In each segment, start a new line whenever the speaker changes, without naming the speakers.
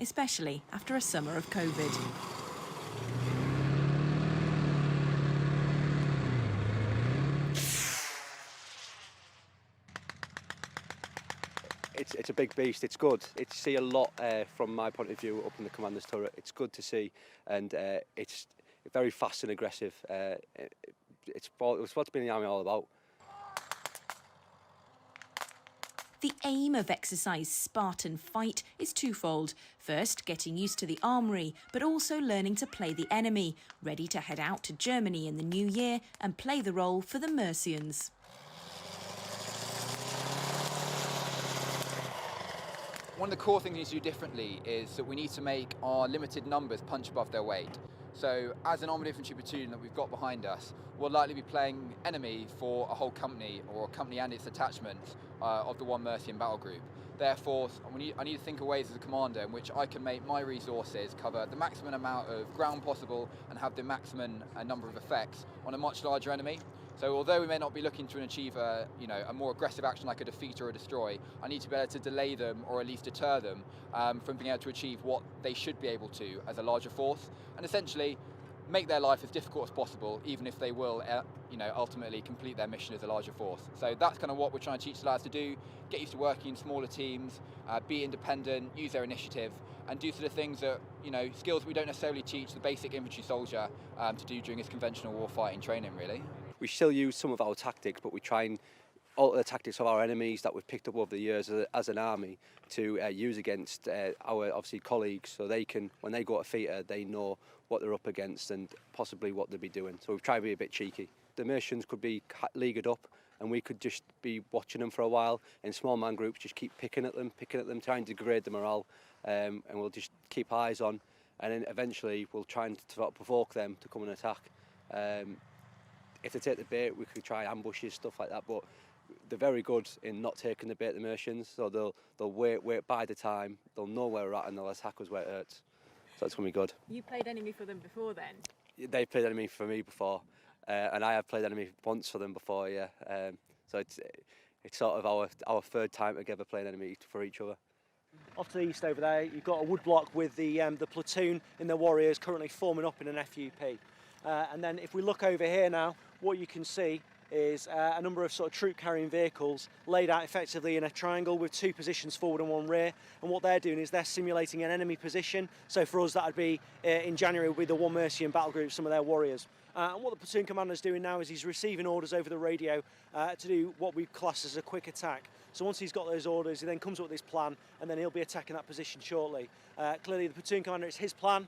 especially after a summer of COVID.
It's a big beast. It's good. It's see a lot from my point of view up in the commander's turret. It's good to see, and it's very fast and aggressive. It's what's been in the army all about.
The aim of exercise Spartan Fight is twofold. First, getting used to the armoury, but also learning to play the enemy, ready to head out to Germany in the new year and play the role for the Mercians.
One of the core things we need to do differently is that we need to make our limited numbers punch above their weight. So as an armoured infantry platoon that we've got behind us, we'll likely be playing enemy for a whole company or a company and its attachments of the 1 Mercian battle group. Therefore, I need to think of ways as a commander in which I can make my resources cover the maximum amount of ground possible and have the maximum number of effects on a much larger enemy. So although we may not be looking to achieve a more aggressive action like a defeat or a destroy, I need to be able to delay them or at least deter them from being able to achieve what they should be able to as a larger force, and essentially make their life as difficult as possible, even if they will ultimately complete their mission as a larger force. So that's kind of what we're trying to teach the lads to do: get used to working in smaller teams, be independent, use their initiative, and do sort of things that, skills we don't necessarily teach the basic infantry soldier to do during his conventional warfighting training, really.
We still use some of our tactics, but we try and alter the tactics of our enemies that we've picked up over the years as an army to use against our obviously colleagues, so they can, when they go to theatre, they know what they're up against and possibly what they'll be doing. So we've tried to be a bit cheeky. The Mercians could be leagued up and we could just be watching them for a while in small man groups, just keep picking at them, trying to degrade the morale, and we'll just keep eyes on, and then eventually we'll try and provoke them to come and attack. If they take the bait, we could try ambushes, stuff like that, but they're very good in not taking the bait, the Mercians, so they'll wait by the time, they'll know where we're at and they'll attack us where it hurts. So it's going to be good.
You played enemy for them before then?
They've played enemy for me before, and I have played enemy once for them before, yeah. So it's sort of our third time together playing enemy for each other.
Off to the east over there, you've got a woodblock with the platoon in the Warriors currently forming up in an FUP. And then if we look over here now, what you can see is a number of sort of troop carrying vehicles laid out effectively in a triangle with 2 positions forward and 1 rear. And what they're doing is they're simulating an enemy position. So for us, that would be in January would be the 1 Mercian battle group, some of their warriors. And what the platoon commander's doing now is he's receiving orders over the radio to do what we class as a quick attack. So once he's got those orders, he then comes up with his plan, and then he'll be attacking that position shortly. Clearly, the platoon commander, it's his plan.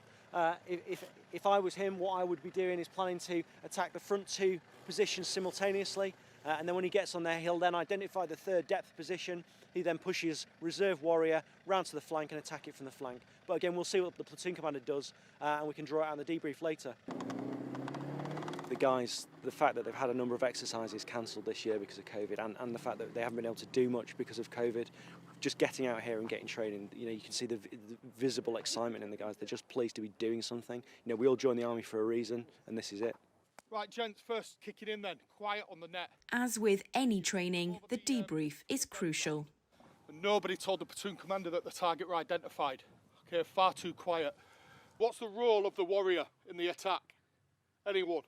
If I was him, what I would be doing is planning to attack the front 2 positions simultaneously, and then when he gets on there, he'll then identify the 3rd depth position. He then pushes reserve warrior round to the flank and attack it from the flank. But again, we'll see what the platoon commander does, and we can draw it out in the debrief later. The guys, the fact that they've had a number of exercises cancelled this year because of COVID, and the fact that they haven't been able to do much because of COVID, just getting out here and getting training, you can see the visible excitement in the guys. They're just pleased to be doing something. We all joined the army for a reason, and this is it.
Right, gents, first kick it in then. Quiet on the net.
As with any training, the debrief is crucial.
And nobody told the platoon commander that the target were identified. Okay, far too quiet. What's the role of the warrior in the attack? Anyone?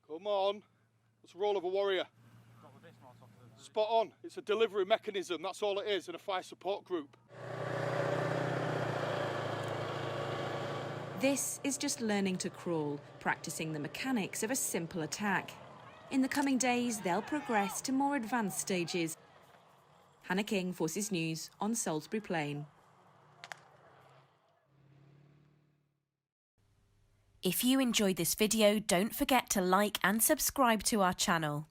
Come on. What's the role of a warrior? Spot on. It's a delivery mechanism. That's all it is in a fire support group.
This is just learning to crawl, practising the mechanics of a simple attack. In the coming days, they'll progress to more advanced stages. Hannah King, Forces News on Salisbury Plain. If you enjoyed this video, don't forget to like and subscribe to our channel.